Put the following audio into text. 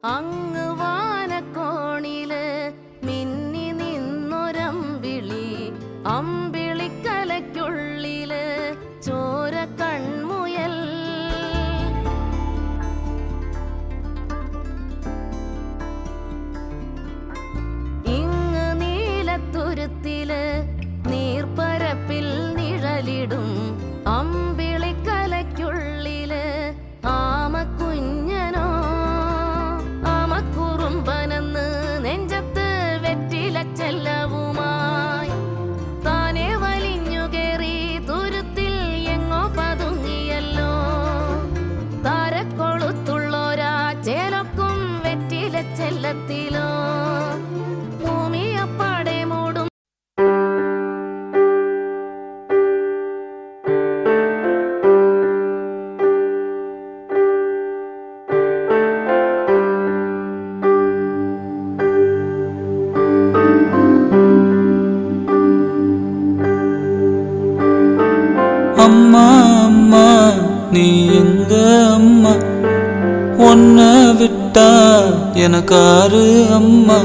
അങ്ങ് വാനക്കോണില് മിന്നി നിന്നൊരമ്പിളി, അമ്പിളിക്കലയ്ക്കുള്ളില് ചോര കൺമുയൽ. ഇങ്ങ് നീലത്തുരുത്തില് നീർപ്പരപ്പിൽ നിഴലിടും അമ്പിളിക്കലയ്ക്കുള്ളില് ആമക്കുഞ്ഞനോ. ആമക്കുറുമ്പനെന്ന് നെഞ്ചത്ത് വെറ്റില ചെല്ലവുമായി താനെ വലിഞ്ഞു കേറി തുരുത്തിൽ എങ്ങോ പതുങ്ങിയല്ലോ. താരക്കൊളുത്തുള്ളോരാ ചേലൊക്കും വെറ്റില ചെല്ലത്തിലോ ഭൂമിയപ്പാടെ മൂടും. அம்மா அம்மா நீ எங்க அம்மா, உன்னை விட்டா எனக்காரு அம்மா.